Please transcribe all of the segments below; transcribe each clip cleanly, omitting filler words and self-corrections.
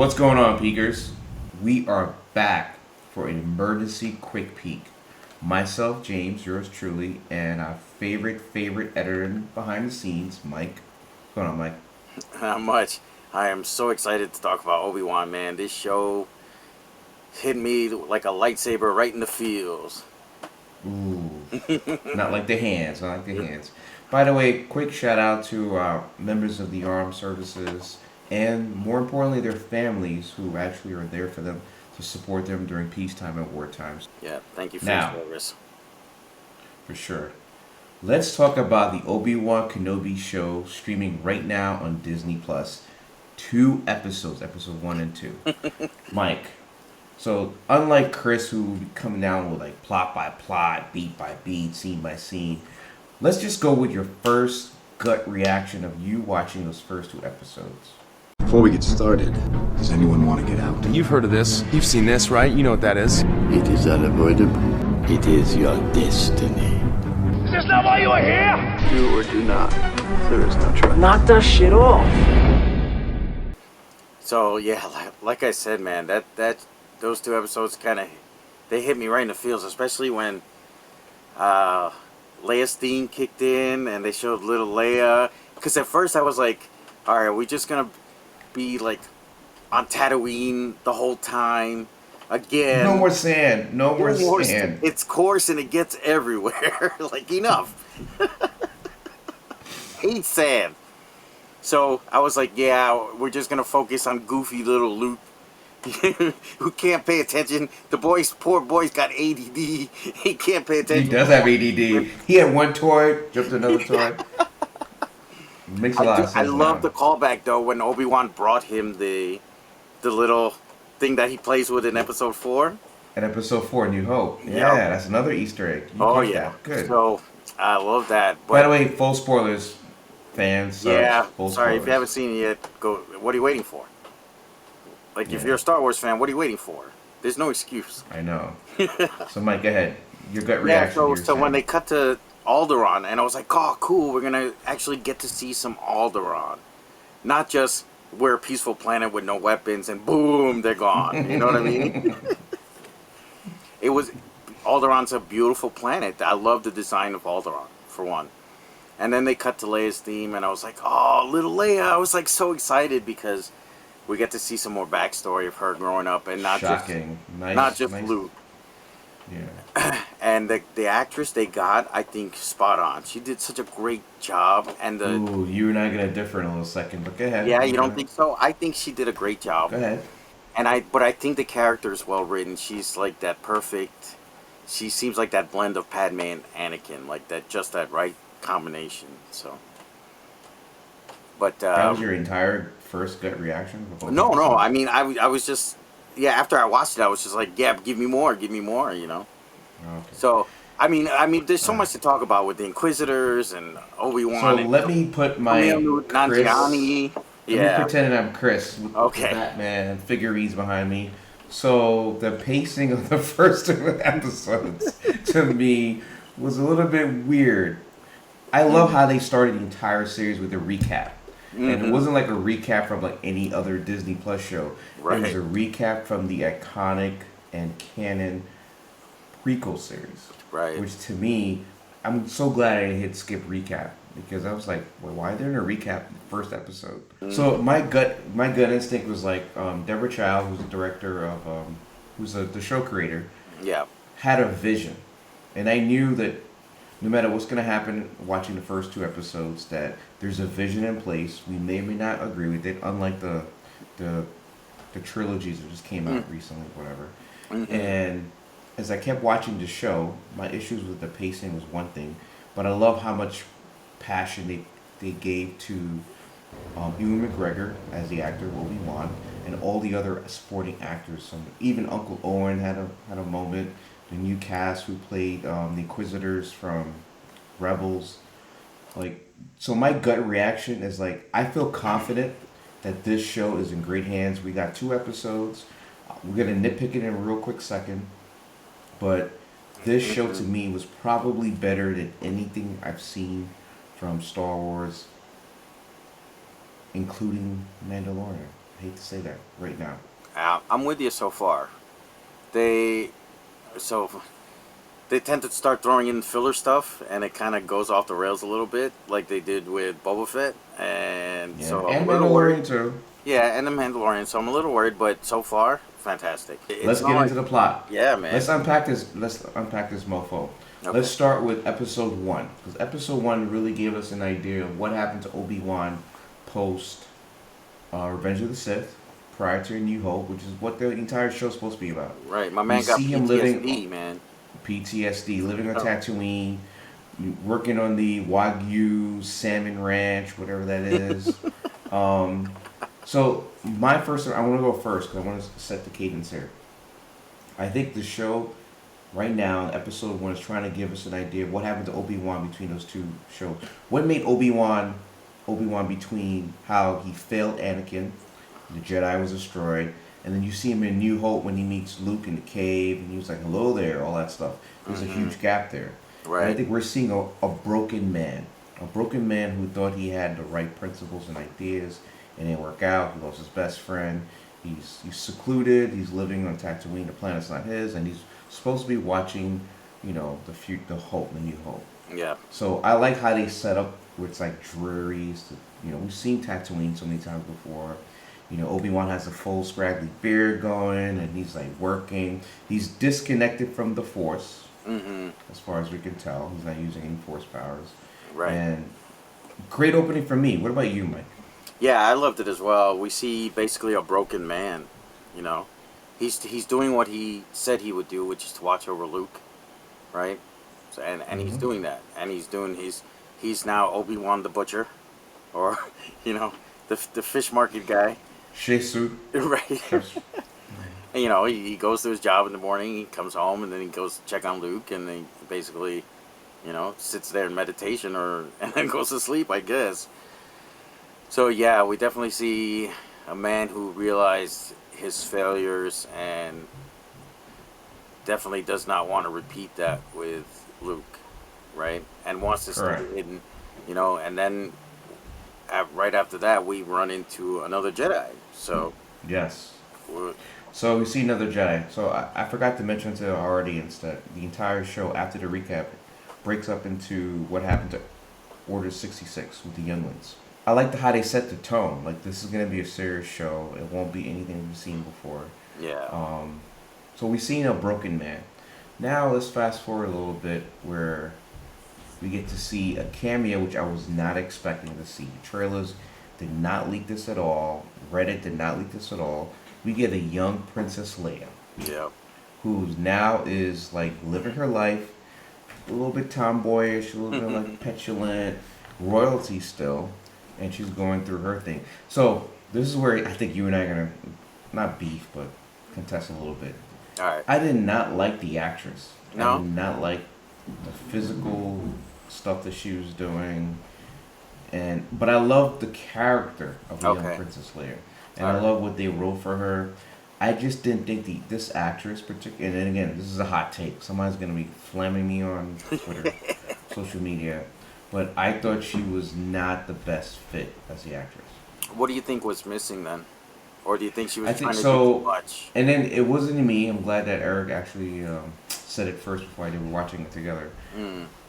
What's going on, Peekers? We are back for an emergency quick peek. Myself, James, yours truly, and our favorite editor behind the scenes, Mike. What's going on, Mike? Not much. I am so excited to talk about Obi-Wan, man. This show hit me like a lightsaber right in the feels. Ooh, not like the hands, not like the hands. By the way, quick shout out to members of the armed services and, more importantly, their families who actually are there for them to support them during peacetime and war times. Yeah, thank you for your Now, service. for sure. Let's talk about the Obi-Wan Kenobi show streaming right now on Disney Plus. 2 episodes, episode 1 and 2. Mike, so unlike Chris who will be coming down with like plot by plot, beat by beat, scene by scene, let's just go with your first gut reaction of you watching those first 2 episodes. Before we get started, does anyone want to get out? You've heard of this. You've seen this, right? You know what that is. It is unavoidable. It is your destiny. Is this not why you are here? Do or do not. There is no try. Knock that shit off. So yeah, like I said, man, that those 2 episodes they hit me right in the feels, especially when Leia's theme kicked in and they showed little Leia. Because at first I was like, all right, are we just gonna be like on Tatooine the whole time again? No more sand. No more sand. It's coarse and it gets everywhere. Like, enough. Hate sand. So I was like, yeah, we're just gonna focus on goofy little Luke who can't pay attention. Poor boy's got ADD. He can't pay attention. He does have ADD. He had one toy, jumped to another toy. Makes a lot of sense. I love the callback though when Obi-Wan brought him the little thing that he plays with in episode 4. In episode 4, New Hope. Yeah, that's another Easter egg. You caught that. Good. So I love that. But by the way, full spoilers, fans. Full sorry, if you haven't seen it yet, go. What are you waiting for? Like, if you're a Star Wars fan, what are you waiting for? There's no excuse. I know. So, Mike, go ahead. Your gut reaction. Yeah, so when they cut to Alderaan, and I was like, oh, cool, we're going to actually get to see some Alderaan. Not just we're a peaceful planet with no weapons, and boom, they're gone. You know what I mean? Alderaan's a beautiful planet. I love the design of Alderaan, for one. And then they cut to Leia's theme, and I was like, oh, little Leia. I was like so excited because we get to see some more backstory of her growing up, and not just Luke. Yeah. And the actress they got, I think, spot on. She did such a great job. And Ooh, you and I are gonna differ in a little second, but go ahead. Yeah, you don't think so? I think she did a great job. Go ahead. But I think the character is well written. She's like that perfect. She seems like that blend of Padme and Anakin, like that right combination. So. But that was your entire first gut reaction? No. I mean, I was just, after I watched it, I was just like, yeah, give me more, you know? Okay. So, I mean, there's so much to talk about with the Inquisitors and Obi-Wan. So let me put my Nanjiani. Let me pretend I'm Chris with the Batman figurines behind me. So the pacing of the first 2 episodes to me was a little bit weird. I love how they started the entire series with a recap. Mm-hmm. And it wasn't like a recap from like any other Disney Plus show. Right. It was a recap from the iconic and canon prequel series. Right. Which to me, I'm so glad I hit skip recap because I was like, well, why are there no recap in the first episode? Mm-hmm. So my gut instinct was like Deborah Chow, who's the director of who's the show creator, had a vision. And I knew that no matter what's going to happen watching the first 2 episodes, that there's a vision in place. We may or may not agree with it, unlike the trilogies that just came out recently, whatever. Mm-hmm. And as I kept watching the show, my issues with the pacing was one thing, but I love how much passion they gave to Ewan McGregor as the actor of Obi-Wan, and all the other supporting actors. Even Uncle Owen had a moment. The new cast who played the Inquisitors from Rebels. So my gut reaction is like, I feel confident that this show is in great hands. We got 2 episodes. We're going to nitpick it in a real quick second. But this show to me was probably better than anything I've seen from Star Wars, including Mandalorian. I hate to say that right now. I'm with you so far. They they tend to start throwing in filler stuff, and it kind of goes off the rails a little bit, like they did with Boba Fett, and Yeah, so I'm and a little worried. Mandalorian too. Yeah, and the Mandalorian. So I'm a little worried, but so far, fantastic. Let's get into the plot. Yeah, man. Let's unpack this. Let's unpack this mofo. Okay. Let's start with episode 1, because episode 1 really gave us an idea of what happened to Obi-Wan post Revenge of the Sith, prior to A New Hope, which is what the entire show's supposed to be about. Right, my man We got see PTSD, him living- man. PTSD, living on Tatooine, working on the Wagyu Salmon Ranch, whatever that is. So my first, I want to go first because I want to set the cadence here. I think the show right now, episode 1, is trying to give us an idea of what happened to Obi-Wan between those two shows. What made Obi-Wan between how he failed Anakin, the Jedi was destroyed, and then you see him in New Hope when he meets Luke in the cave, and he was like, hello there, all that stuff. There's a huge gap there. Right. And I think we're seeing a broken man. A broken man who thought he had the right principles and ideas, and it didn't work out. He lost his best friend. He's secluded. He's living on Tatooine. The planet's not his, and he's supposed to be watching, the Hope, the New Hope. Yeah. So I like how they set up where it's like dreary. We've seen Tatooine so many times before. Obi-Wan has a full scraggly beard going, and he's like working. He's disconnected from the Force, as far as we can tell. He's not using any Force powers. Right. And great opening for me. What about you, Mike? Yeah, I loved it as well. We see basically a broken man. He's doing what he said he would do, which is to watch over Luke, right? So, and he's doing that, and he's now Obi-Wan the Butcher, or the fish market guy. Shih Tzu. Right. And, he goes to his job in the morning, he comes home, and then he goes to check on Luke, and he basically, sits there in meditation and then goes to sleep, I guess. So, yeah, we definitely see a man who realized his failures and definitely does not want to repeat that with Luke, right? And wants to stay hidden, and then right after that, we run into another Jedi. So yes. So we see another Jedi. So I forgot to mention to our audience that the entire show, after the recap, breaks up into what happened to Order 66 with the younglings. I like how they set the tone. Like, this is going to be a serious show. It won't be anything we've seen before. Yeah. So we've seen a broken man. Now let's fast forward a little bit where we get to see a cameo, which I was not expecting to see. Trailers did not leak this at all. Reddit did not leak this at all. We get a young Princess Leia. Yeah. Who now is like living her life, a little bit tomboyish, a little bit like petulant, royalty still, and she's going through her thing. So this is where I think you and I are gonna not beef, but contest a little bit. All right. I did not like the actress. No? I did not like the physical stuff that she was doing, but I love the character of the young Princess Leia, and I love what they wrote for her. I just didn't think this actress, particularly, and again, this is a hot take. Somebody's gonna be flamming me on Twitter, social media, but I thought she was not the best fit as the actress. What do you think was missing then? Or do you think she was trying to do too much? And then it wasn't me. I'm glad that Eric actually said it first before we were watching it together.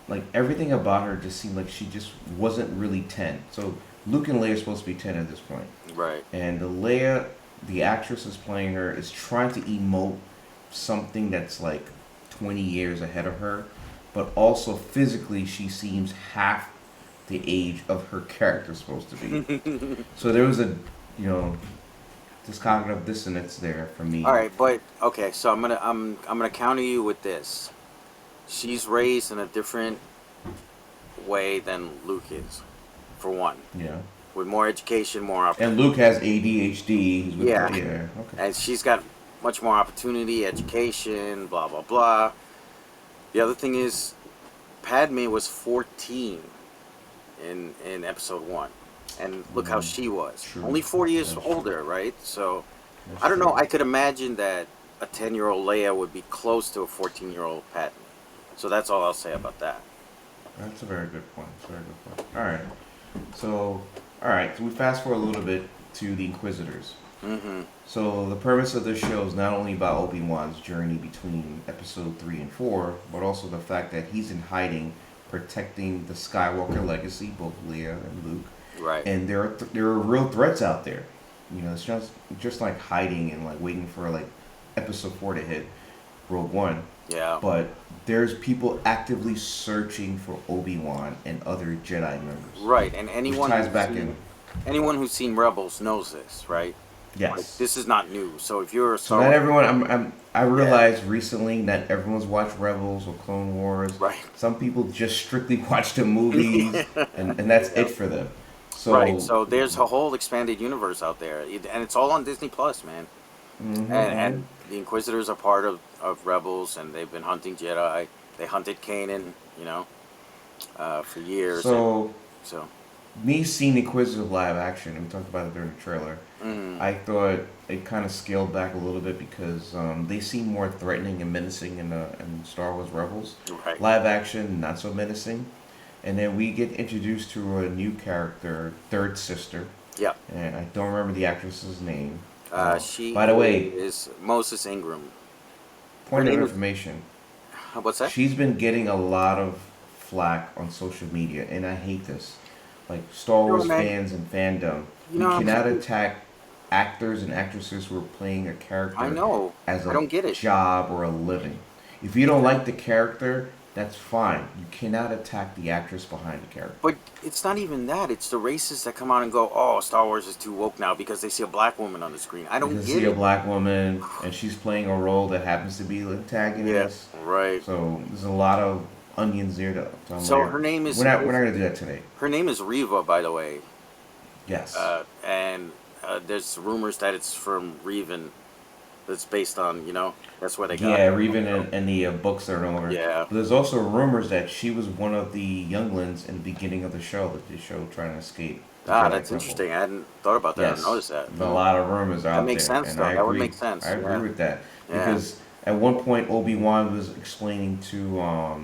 Like, everything about her just seemed like she just wasn't really 10. So Luke and Leia are supposed to be 10 at this point. Right. And the actress is playing her, is trying to emote something that's like 20 years ahead of her. But also physically, she seems half the age of her character supposed to be. So there was this cognitive dissonance there for me. All right, but okay, so I'm gonna counter you with this. She's raised in a different way than Luke is, for one. Yeah. With more education, more opportunity. And Luke has ADHD. Yeah. Okay. And she's got much more opportunity, education, blah blah blah. The other thing is, Padme was 14 in episode 1. And look how she was. True. Only 4 years older, right? So, I don't know. I could imagine that a 10-year-old Leia would be close to a 14-year-old Padme. So that's all I'll say about that. That's a very good point. All right. So we fast forward a little bit to the Inquisitors. Mm-hmm. So the premise of this show is not only about Obi-Wan's journey between episode 3 and 4, but also the fact that he's in hiding, protecting the Skywalker legacy, both Leia and Luke. Right. And there are real threats out there. You know, it's just like hiding and like waiting for like episode 4 to hit Rogue One. Yeah. But there's people actively searching for Obi-Wan and other Jedi members. Right, and Which ties back in. anyone who's seen Rebels knows this, right? Yes. Like, this is not new. So if you're a So not everyone. I realized recently that everyone's watched Rebels or Clone Wars. Right. Some people just strictly watch the movies, and that's it for them. So right. So there's a whole expanded universe out there, and it's all on Disney Plus, man. Mhm. And the Inquisitors are part of Rebels, and they've been hunting Jedi. They hunted Kanan, for years. So So. me seeing Inquisitive live action, and we talked about it during the trailer. Mm. I thought it kind of scaled back a little bit because they seem more threatening and menacing in Star Wars Rebels. Right. Live action, not so menacing. And then we get introduced to a new character, Third Sister. Yeah. And I don't remember the actress's name. She. By the way, is Moses Ingram. point her of name is- information. What's that? She's been getting a lot of flack on social media, and I hate this. Like Star You know, Wars man, fans and fandom, you you know, cannot attack actors and actresses who are playing a character I know. as I a don't get it. job or a living. If you don't like the character, that's fine. You cannot attack the actress behind the character. But it's not even that. It's the racists that come out and go, "Oh, Star Wars is too woke now because they see a black woman on the screen." I don't You get see it. a black woman, and she's playing a role that happens to be the antagonist. Yes, right. So there's a lot of onions there to So unlayer. her name is- We're not gonna do that today. Her name is Reva, by the way, Yes. and there's rumors that it's from Revan. That's based on, that's where they got Yeah, it. Revan and the books are no longer. Yeah. But there's also rumors that she was one of the younglings in the beginning of the show, trying to escape. the Jedi That's Temple. interesting. I hadn't thought about that. I Yes. didn't notice that. A lot of rumors out there. makes sense, and though. I That would agree. make sense, I agree yeah. with that Yeah. because at one point Obi-Wan was explaining to I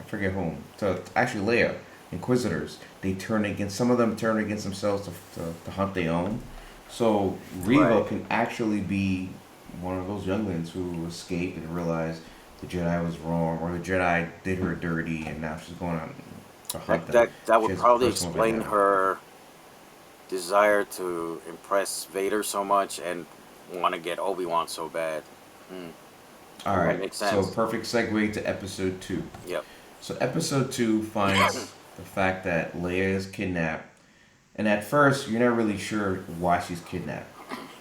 forget whom, to actually Leia, Inquisitors. They turn against some of them turn against themselves to hunt their own. So Reva Right. can actually be one of those younglings who escaped and realized the Jedi was wrong, or the Jedi did her dirty, and now she's going on to hunt them. That She would has a probably personal explain vendetta. her desire to impress Vader so much and want to get Obi-Wan so bad. All that right, makes so sense. perfect segue to episode 2. Yep. So episode 2 finds the fact that Leia is kidnapped, and at first you're not really sure why she's kidnapped.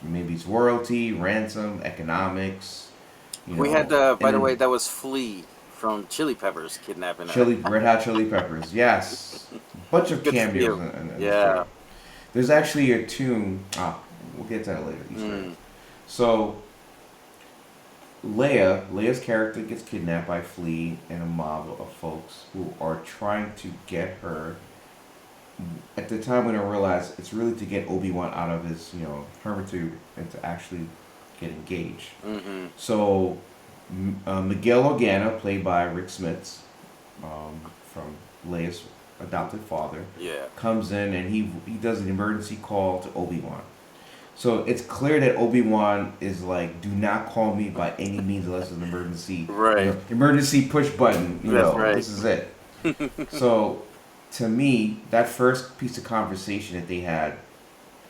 Maybe it's royalty, ransom, economics. We had, by the and way, that was Flea from Chili Peppers kidnapping her. Red Hot Chili Peppers. Yes, bunch of Good for cameos. you. In this Yeah. show. There's actually a tune. We'll get to that later. Easter egg. So Leia's character gets kidnapped by Flea and a mob of folks who are trying to get her. At the time, we don't realize it's really to get Obi-Wan out of his, hermitude and to actually get engaged. Mm-hmm. So Miguel Organa, played by Rick Smits, from Leia's adopted father, Yeah. comes in and he does an emergency call to Obi-Wan. So it's clear that Obi-Wan is like, do not call me by any means unless it's an emergency. Right. Emergency push button. That's right. This is it. So to me, that first piece of conversation that they had,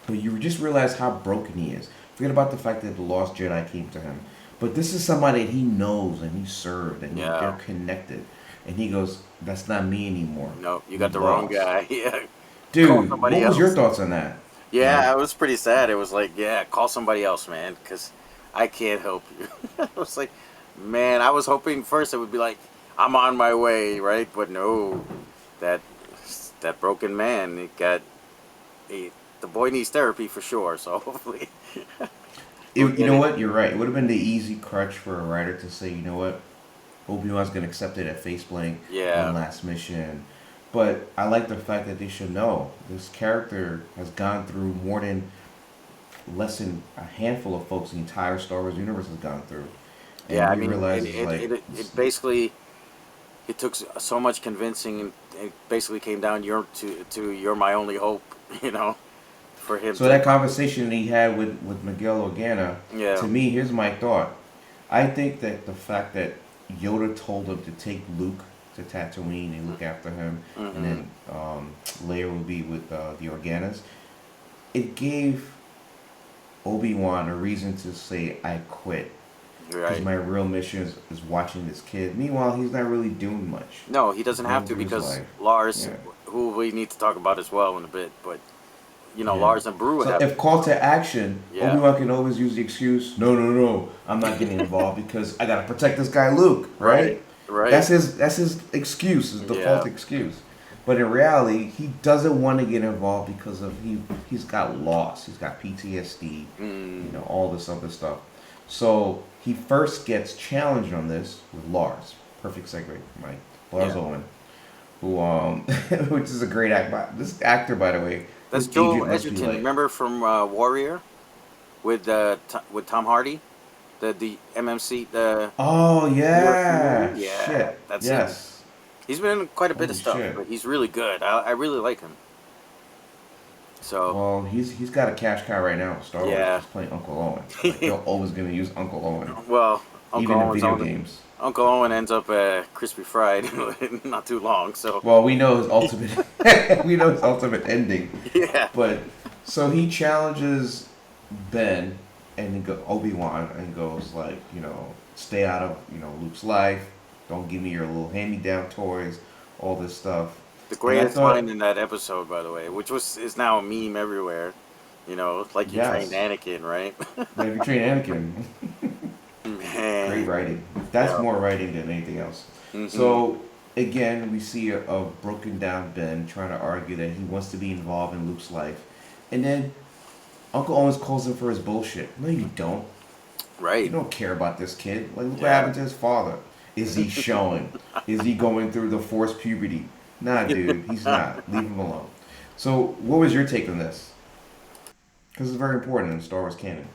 but you just realize how broken he is. Forget about the fact that the Lost Jedi came to him. But this is somebody that he knows and he served and Yeah. they're connected. And he goes, that's not me anymore. No, you got the Lost. wrong guy. Yeah. Dude, Call what somebody was your else. thoughts on that? Yeah, it was pretty sad. It was like, yeah, call somebody else, man, because I can't help you. I was like, man, I was hoping first it would be like, I'm on my way, right? But no, that broken man, the boy needs therapy for sure. So hopefully, You know what? You're right. It would have been the easy crutch for a writer to say, you know what? Obi-Wan's going to accept it at face blank. Yeah. One last mission. But I like the fact that they should know this character has gone through more than less than a handful of folks the entire Star Wars universe has gone through. And yeah, I you mean, realize it basically it took so much convincing. It basically came down to you're my only hope, for him. So that conversation he had with Miguel Organa, Yeah. to me, here's my thought. I think that the fact that Yoda told him to take Luke to Tatooine and look after him, and then Leia will be with the Organas, it gave Obi-Wan a reason to say, I quit. Because Right. my real mission is watching this kid. Meanwhile, he's not really doing much. No, he doesn't have to Going through his because life. Lars, Yeah. who we need to talk about as well in a bit, but you know, Yeah. Lars and Brew So have. if call to action, Yeah. Obi-Wan can always use the excuse, no, I'm not getting involved because I gotta protect this guy Luke, right? Right. That's his excuse, his default Yeah. excuse. But in reality, he doesn't want to get involved because of he's got loss, he's got PTSD, all this other stuff. So he first gets challenged on this with Lars. Perfect segue, Mike. Lars Yeah. Owen, who which is a great act. This actor, by the way, That's his Joel agent must be Edgerton. like- Remember from Warrior with Tom Hardy, the MMC the. Oh yeah, movie? Yeah, shit. that's yes. He's been in quite a bit of Holy stuff, shit. but he's really good. I really like him. So Well, he's got a cash cow right now. Star Wars. Yeah. He's playing Uncle Owen. Like, they're always gonna use Uncle Owen, well, Uncle even in Owen's video on games. Uncle Owen ends up crispy fried not too long. So Well, we know his ultimate. we know his ultimate ending. yeah, But so he challenges Ben and he Obi-Wan and goes like, stay out of Luke's life. Don't give me your little hand-me-down toys. All this stuff. the And I greatest thought- line in that episode, by the way, which is now a meme everywhere. You know, like you Yes. trained Anakin, right? Like if you train Anakin, Man. great writing. That's Yeah. more writing than anything else. Mhm. So again, we see a broken down Ben trying to argue that he wants to be involved in Luke's life, and then Uncle Owens calls him for his bullshit. No, you don't. You Right. don't care about this kid. Like, look what Yeah. happened to his father. Is he showing? Is he going through the forced puberty? Nah, dude, he's not. Leave him alone. So, what was your take on this? Because it's very important in Star Wars canon.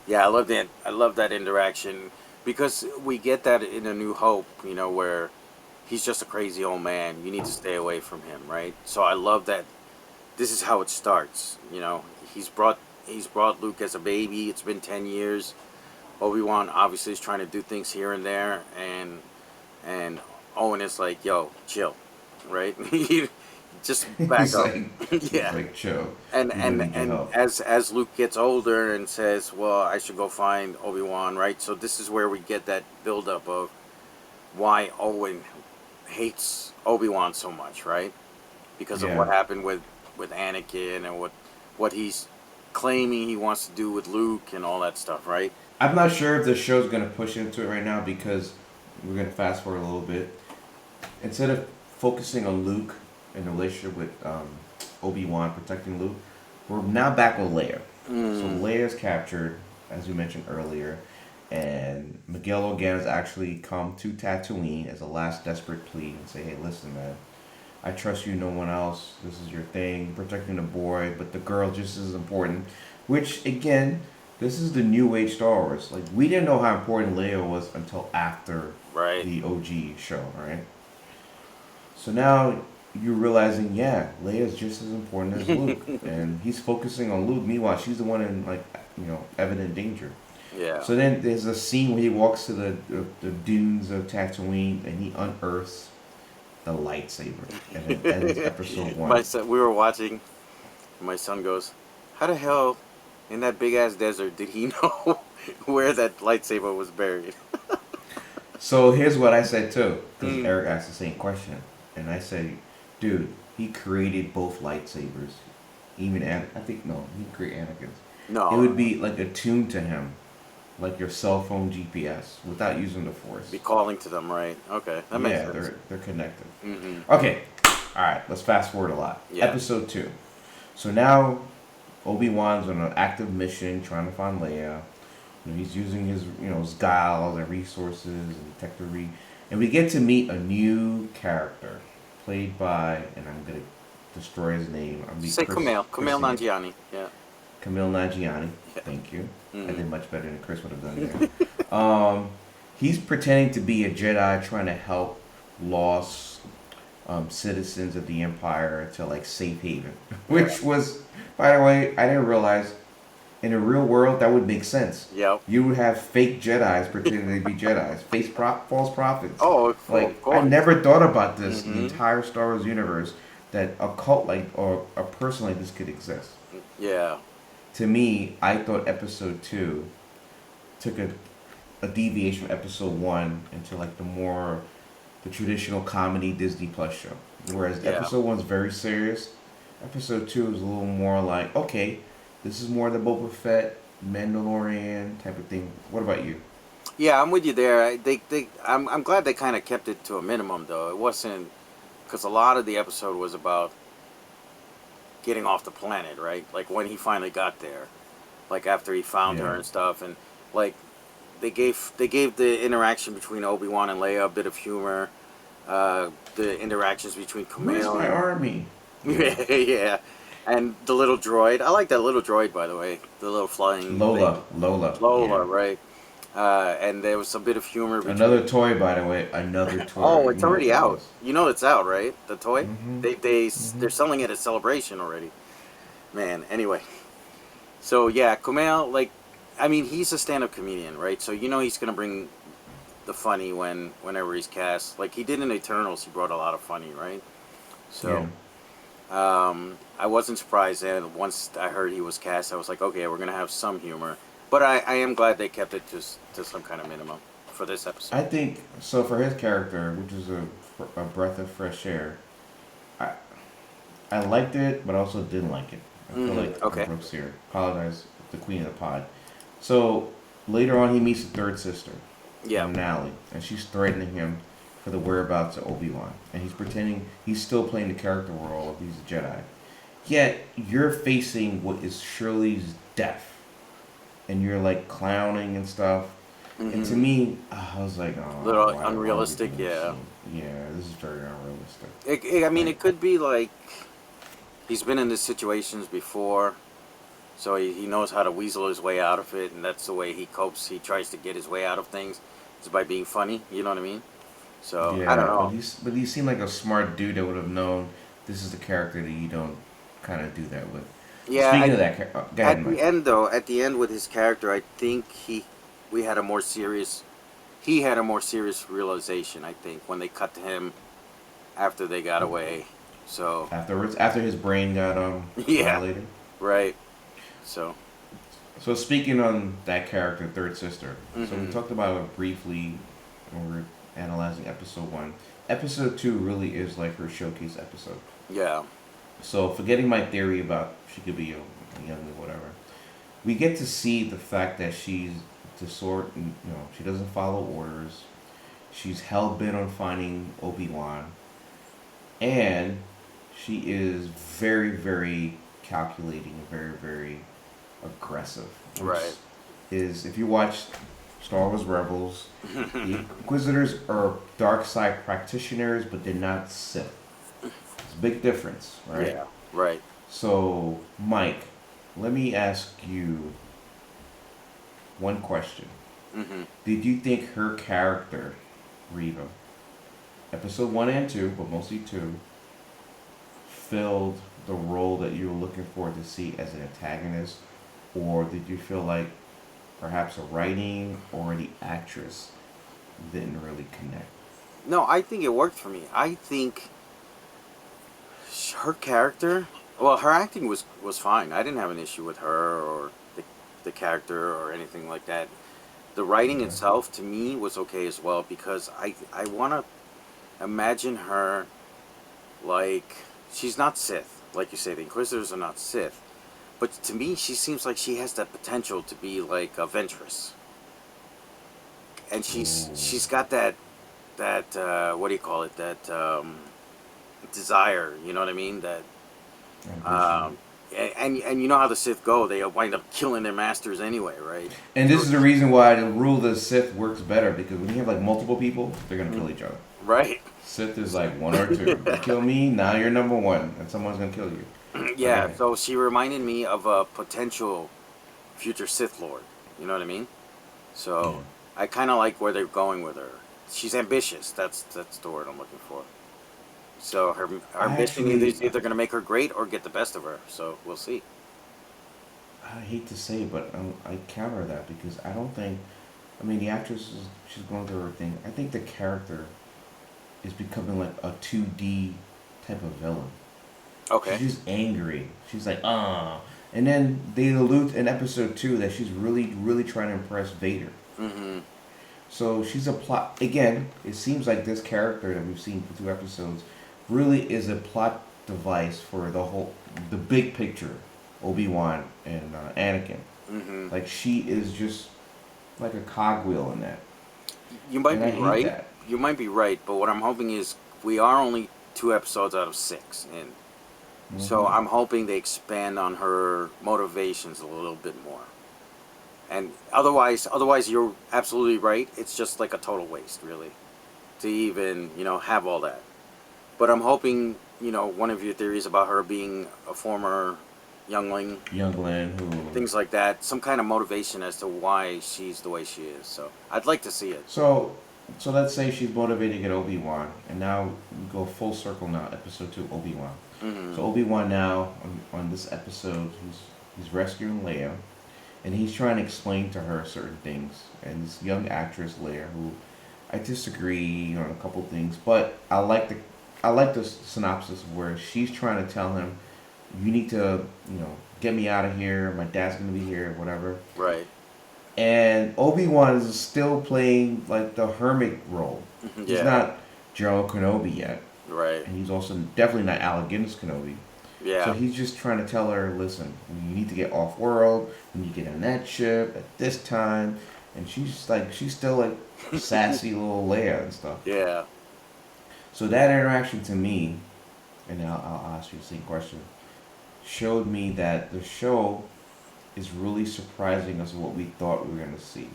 Yeah, I love that. I love that interaction because we get that in A New Hope. You know, where he's just a crazy old man. You need to stay away from him, right? So I love that. This is how it starts. You know, he's brought Luke as a baby. It's been 10 years. Obi-Wan obviously is trying to do things here and there, and Owen is like, "Yo, chill, right? Just back He's up." like, Yeah. he's like, chill. And You need help. as Luke gets older and says, "Well, I should go find Obi-Wan," right? So this is where we get that buildup of why Owen hates Obi-Wan so much, right? Because of Yeah. what happened with Anakin and what he's claiming he wants to do with Luke and all that stuff, right? I'm not sure if the show's going to push into it right now because we're going to fast forward a little bit. Instead of focusing on Luke and the relationship with Obi-Wan protecting Luke, we're now back with Leia. So Leia's captured, as we mentioned earlier, and Miguel Organa's actually come to Tatooine as a last desperate plea and say, hey, listen, man, I trust you, no one else. This is your thing, protecting the boy, but the girl just as important. Which, again, this is the new age Star Wars. Like, we didn't know how important Leia was until after Right. the OG show, right? So now you're realizing, yeah, Leia's just as important as Luke, and he's focusing on Luke. Meanwhile, she's the one in evident danger. Yeah. So then there's a scene where he walks to the dunes of Tatooine and he unearths the lightsaber. And it ends episode 1. My son, we were watching. And my son goes, "How the hell, in that big ass desert, did he know where that lightsaber was buried?" So here's what I said too, because Eric asked the same question, and I said, dude, he created both lightsabers. Even I think no, he didn't create Anakin's. No. It would be like attuned to him, like your cell phone GPS, without using the Force. Be calling to them, right? Okay, that makes Yeah, sense. they're connected. Mhm. Okay, all right, let's fast forward a lot. Yeah. Episode 2. So now Obi-Wan's on an active mission trying to find Leia. He's using his his guile and resources and detectory, and we get to meet a new character played by, and I'm gonna destroy his name. I'm Say Kumail Nanjiani. Yeah. Kumail Nanjiani. Yeah. Thank you. I Mhm. did much better than Chris would have done there. He's pretending to be a Jedi trying to help lost citizens of the Empire to like safe haven, which was, by the way, I didn't realize in the real world that would make sense. Yep. You would have fake Jedi's pretending to be Jedi's, false prophets. Oh, Like of course. I never thought about this in the Mhm. entire Star Wars universe that a cult like or a person like this could exist. Yeah. To me, I thought Episode 2 took a deviation from Episode 1 into like the traditional comedy Disney Plus show. Whereas Yeah. Episode 1's very serious. Episode 2 is a little more like, okay, this is more the Boba Fett, Mandalorian type of thing. What about you? Yeah, I'm with you there. I'm glad they kind of kept it to a minimum, though. It wasn't, because a lot of the episode was about getting off the planet, right? Like when he finally got there, like after he found her Yeah. and stuff, and like they gave the interaction between Obi-Wan and Leia a bit of humor. The interactions between Where's Kumail my army? yeah, and the little droid. I like that little droid, by the way. The little flying Lola. thing. Lola. Lola, Yeah. right? And there was a bit of humor between. Another toy, by the way. Another toy. Oh, it's You know already what it out. is. You know it's out, right? The toy. Mhm. They're selling it at Celebration already. Man, anyway. So yeah, Kumail, like, I mean, he's a stand-up comedian, right? So you know he's gonna bring the funny whenever he's cast. Like he did in Eternals, he brought a lot of funny, right? So. I wasn't surprised, and once I heard he was cast, I was like, okay, we're gonna have some humor. But I am glad they kept it to some kind of minimum for this episode. I think so. For his character, which is a breath of fresh air, I liked it, but also didn't like it. I feel like okay. Brooks here. Apologize, the queen of the pod. So later on, he meets the third sister, Yeah. Nally, and she's threatening him for the whereabouts of Obi-Wan, and he's pretending he's still playing the character role of he's a Jedi. Yet you're facing what is Shirley's death, and you're like clowning and stuff. And to me, I was like, oh, Little why are we unrealistic, doing this? yeah. Yeah, this is very unrealistic. I mean, it could be like he's been in these situations before, so he knows how to weasel his way out of it, and that's the way he copes. He tries to get his way out of things, is by being funny. You know what I mean? So Yeah, I don't know. but he seemed like a smart dude that would have known this is the character that you don't kind of do that with. Yeah. Speaking of that, go ahead, At Mike. the end, though, at the end with his character, I think he had a more serious realization. I think when they cut to him after they got away. So Afterwards, after his brain got Yeah. violated. right. So So speaking on that character, third sister. So we Mhm. talked about it briefly when we were analyzing episode 1. Episode 2 really is like her showcase episode. yeah. So forgetting my theory about she could be a young or whatever, we get to see the fact that she's the sort, she doesn't follow orders. She's hell bent on finding Obi-Wan, and she is very, very calculating, very, very aggressive. which Right. Is if you watch Star Wars Rebels, the Inquisitors are dark side practitioners, but they're not Sith. It's a big difference, right? Yeah. Right. So, Mike, let me ask you one question. Mm-hmm. Did you think her character, Reva, episode 1 and 2, but mostly 2, filled the role that you were looking forward to see as an antagonist? Or did you feel like perhaps the writing or the actress didn't really connect? No, I think it worked for me. I think her character, well, her acting was fine. I didn't have an issue with her or the character or anything like that. The writing Okay. itself, to me, was okay as well, because I want to imagine her like, she's not Sith. Like you say, the Inquisitors are not Sith. But to me, she seems like she has that potential to be like a Ventress. And she's got that what do you call it? That desire, you know what I mean? That and you know how the Sith go, they wind up killing their masters anyway, right? And this is the reason why the rule of the Sith works better, because when you have like multiple people, they're gonna kill each other. Right. Sith is like one or two. You kill me, now you're number one, and someone's gonna kill you. Yeah, Okay. so she reminded me of a potential future Sith Lord. You know what I mean? So I kind of like where they're going with her. She's ambitious. That's the word I'm looking for. So her mission is either going to make her great or get the best of her. So we'll see. I hate to say it, but I counter that because I don't think. I mean, the actress she's going through her thing. I think the character is becoming like a 2D type of villain. Okay. She's just angry. She's like, and then they allude in episode 2 that she's really, really trying to impress Vader. Mm-hmm. So she's a plot. Again, it seems like this character that we've seen for 2 episodes really is a plot device for the big picture, Obi-Wan and Anakin. Mm-hmm. Like she is just like a cogwheel in that. You might And I be hate right. that. You might be right, but what I'm hoping is we are only 2 episodes out of 6 in. So I'm hoping they expand on her motivations a little bit more. And otherwise you're absolutely right. It's just like a total waste, really, to even, have all that. But I'm hoping, one of your theories about her being a former youngling, who things like that, some kind of motivation as to why she's the way she is. So I'd like to see it. So let's say she's motivated to get Obi-Wan, and now we go full circle now, episode 2, Obi-Wan. Mm-hmm. So Obi-Wan now, on this episode, he's rescuing Leia, and he's trying to explain to her certain things. And this young actress, Leia, who I disagree on a couple things, but I like the synopsis where she's trying to tell him, you need to, get me out of here, my dad's going to be here, whatever. Right. And Obi-Wan is still playing like the hermit role. Yeah. He's not General Kenobi yet. Right. And he's also definitely not Alec Guinness Kenobi. Yeah. So he's just trying to tell her, listen, you need to get off world, you need to get on that ship at this time. And she's still like sassy little Leia and stuff. Yeah. So that interaction to me, and I'll ask you the same question, showed me that the show is really surprising us what we thought we were going to see.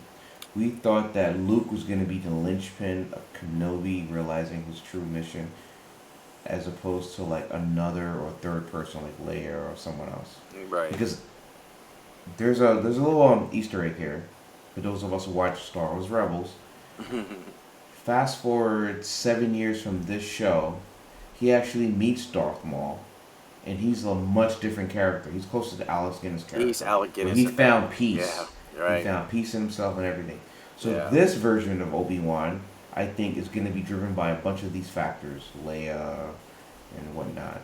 We thought that Luke was going to be the linchpin of Kenobi realizing his true mission, as opposed to like another or third person like Leia or someone else. Right. Because there's a little Easter egg here for those of us who watch Star Wars Rebels. Fast forward 7 years from this show, he actually meets Darth Maul, and he's a much different character. He's closer to Alec Guinness' character. He's Alec Guinness. He found peace. Yeah, right. He found peace in himself and everything. So Yeah. this version of Obi-Wan, I think, is going to be driven by a bunch of these factors, Leia and whatnot.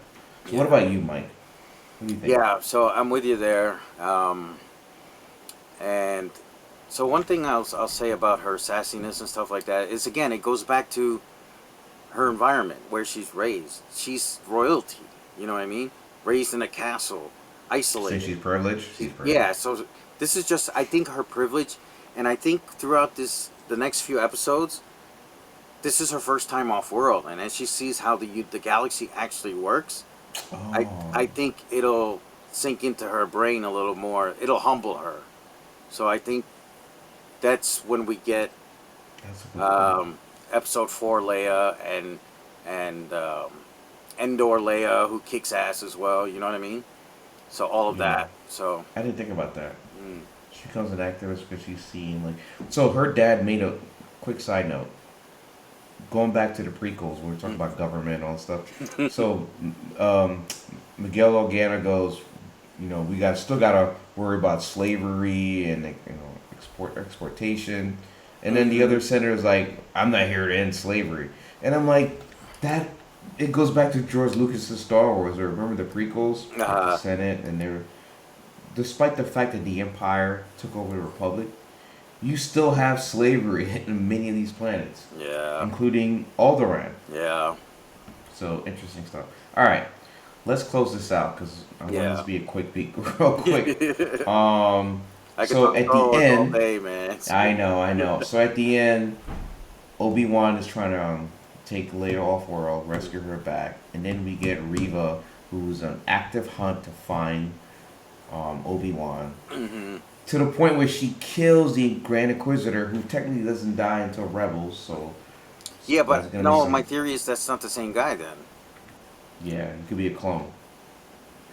So what about you, Mike? What do you think? Yeah, so I'm with you there. And so one thing I'll say about her sassiness and stuff like that is, again, it goes back to her environment, where she's raised. She's royalty, you know what I mean? Raised in a castle, isolated. Say she's privileged? She's privileged. Yeah, so this is just, I think, her privilege. And I think throughout the next few episodes, this is her first time off world. And as she sees how the galaxy actually works, I think it'll sink into her brain a little more. It'll humble her. So I think that's when we get That's a good point. episode 4 Leia and Endor Leia, who kicks ass as well. You know what I mean? So all of that. So I didn't think about that. She becomes an activist because she's seen like. So her dad made a quick side note. Going back to the prequels, we were talking about government and all that stuff. So Miguel Organa goes, we still gotta worry about slavery and exportation. And then the other senator is like, I'm not here to end slavery. And I'm like, that it goes back to George Lucas's Star Wars. Or remember the prequels, with the Senate, and they were, despite the fact that the Empire took over the Republic, you still have slavery in many of these planets, including Alderaan. Yeah. So interesting stuff. All right, let's close this out because I want this to be a quick beat, real quick. I could So at the end, all day, man. I know. So at the end, Obi-Wan is trying to take Leia off world, rescue her back, and then we get Reva, who's an active hunt to find Obi-Wan. Mm-hmm. To the point where she kills the Grand Inquisitor, who technically doesn't die until Rebels. So yeah, but no, my theory is that's not the same guy then. Yeah, it could be a clone.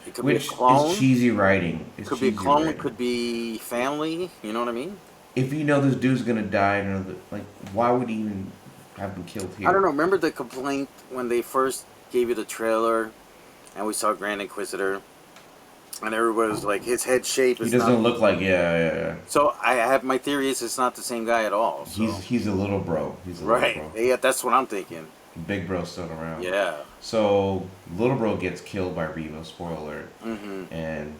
It could Which be a clone. is cheesy writing. Could be a clone. It could be family. You know what I mean? If you know this dude's gonna die, why would he even have him killed here? I don't know. Remember the complaint when they first gave you the trailer, and we saw Grand Inquisitor, and everybody was like, his head shape He is doesn't not... look like yeah. So I have my theory is it's not the same guy at all. So. He's a little bro. He's a Right. little bro. Yeah, that's what I'm thinking. Big bro still around. Yeah. So little bro gets killed by Reva. Spoiler alert. And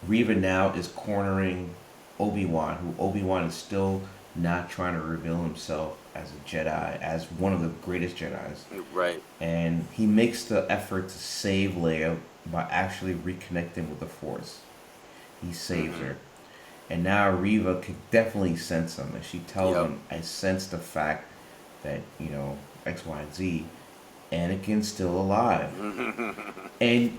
Reva now is cornering Obi-Wan, who Obi-Wan is still not trying to reveal himself as a Jedi, as one of the greatest Jedis. Right. And he makes the effort to save Leia by actually reconnecting with the Force. He saves her. And now Reva can definitely sense him. And she tells him, I sense the fact that, you know, X, Y, and Z, Anakin's still alive. And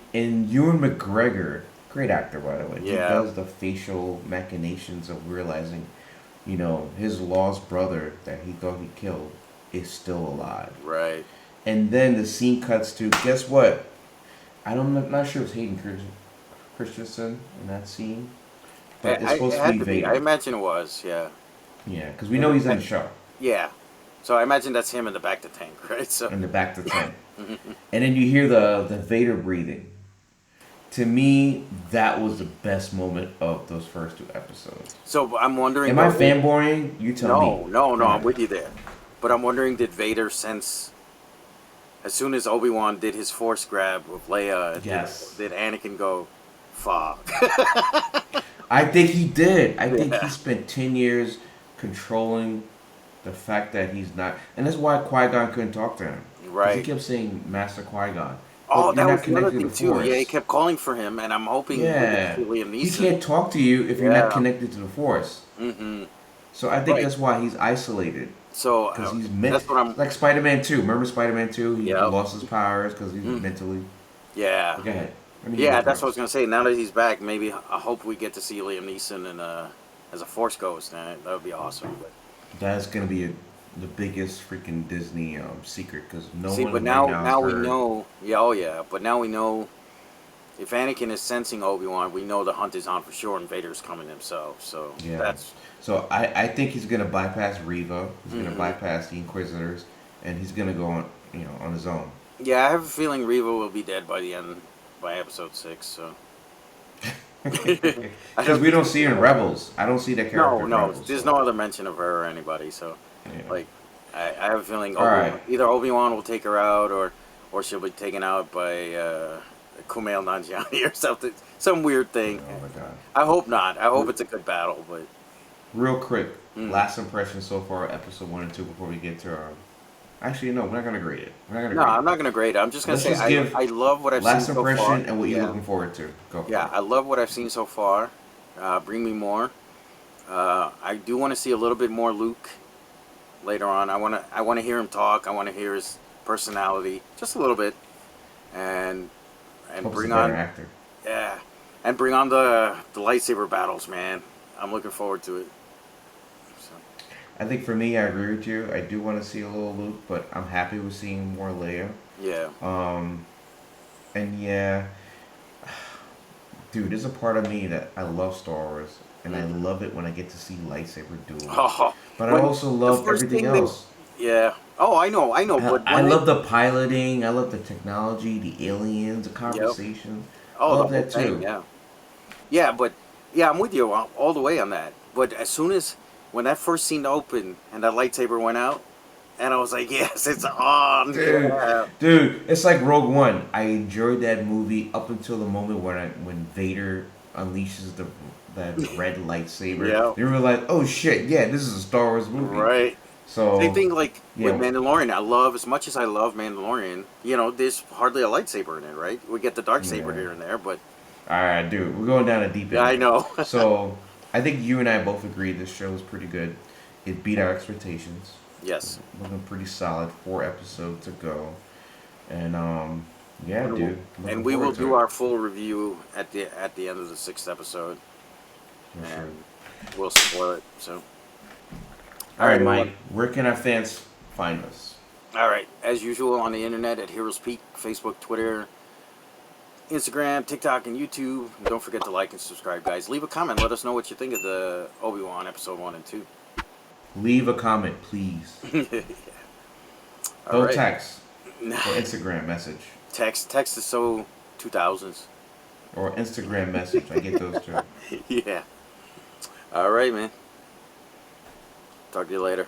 Ewan McGregor, great actor, by the way. He does the facial machinations of realizing, you know, his lost brother that he thought he killed is still alive. Right. And then the scene cuts to, guess what? I'm not sure it was Hayden Christensen in that scene. But it's supposed to be Vader. I imagine it was, yeah. Yeah, because we know he's in the show. Yeah. So I imagine that's him in the back to tank, right? So In the back to tank. And then you hear the Vader breathing. To me, that was the best moment of those first 2 episodes. So I'm wondering... Am I fanboying? You tell me. No, I'm with you there. But I'm wondering, did Vader sense... As soon as Obi-Wan did his force grab with Leia, did Anakin go, fuck? I think he did. I think he spent 10 years controlling the fact that he's not... And that's why Qui-Gon couldn't talk to him. Right. He kept saying, Master Qui-Gon. Oh, that was another thing, too. Yeah, he kept calling for him, and I'm hoping... Yeah. Liam Neeson. He can't talk to you if you're not connected to the Force. So I think that's why he's isolated. So because he's that's what I'm like Spider-Man 2. Remember Spider-Man 2? He lost his powers because he's mentally. Yeah. Go ahead. Yeah, that's what I was gonna say. Now that he's back, maybe I hope we get to see Liam Neeson as a Force ghost. That would be awesome. But that's gonna be the biggest freaking Disney secret because no one. But now we know. Yeah, oh yeah. But now we know if Anakin is sensing Obi-Wan, we know the hunt is on for sure, and Vader's coming himself. So that's. So I think he's gonna bypass Reva. He's gonna bypass the Inquisitors, and he's gonna go on on his own. Yeah, I have a feeling Reva will be dead by episode 6. So. Because we don't see her in Rebels. I don't see that character. No, in Rebels, there's no other mention of her or anybody. So, like, I have a feeling either Obi-Wan will take her out, or she'll be taken out by Kumail Nanjiani or something, some weird thing. Oh my god! I hope not. I hope it's a good battle, but. Real quick, last impression so far, episode 1 and 2, before we get to our. Actually, no, we're not gonna grade it. I'm not gonna grade it. I'm just gonna say I love what I've seen so far. Last impression and what you're looking forward to. Go. Yeah, I love what I've seen so far. Bring me more. I do want to see a little bit more Luke later on. I want to hear him talk. I want to hear his personality just a little bit, and bring on actor. Yeah, and bring on the lightsaber battles, man. I'm looking forward to it. So. I think for me, I agree with you. I do want to see a little Luke, but I'm happy with seeing more Leia. Yeah. And yeah, dude, there's a part of me that I love Star Wars, and I love it when I get to see lightsaber duels. But I also love everything else. Yeah. Oh, I know. But I love the piloting. I love the technology, the aliens, the conversation. Oh, I love that too. Thing, yeah. Yeah, but yeah, I'm with you all the way on that. But as soon as when that first scene opened and that lightsaber went out, and I was like, yes, it's on. Dude, it's like Rogue One. I enjoyed that movie up until the moment when Vader unleashes that red lightsaber. Yeah. You realize, oh shit, yeah, this is a Star Wars movie. Right. So same thing like with Mandalorian. I love, as much as I love Mandalorian, there's hardly a lightsaber in it, right? We get the dark saber here and there, but. All right, dude, we're going down a deep end. Yeah, I know. So, I think you and I both agree this show was pretty good. It beat our expectations. Yes. Looking pretty solid. 4 episodes to go. And, yeah, dude. And we will do our full review at the end of the 6th episode. And we'll spoil it, so. All right, Mike, where can our fans find us? All right, as usual on the internet at Heroes Peak, Facebook, Twitter, Instagram, TikTok, and YouTube. And don't forget to like and subscribe, guys. Leave a comment. Let us know what you think of the Obi-Wan episode 1 and 2. Leave a comment, please. Yeah. Don't text. Or Instagram message. Text is so 2000s. Or Instagram message. I get those too. Yeah. All right, man. Talk to you later.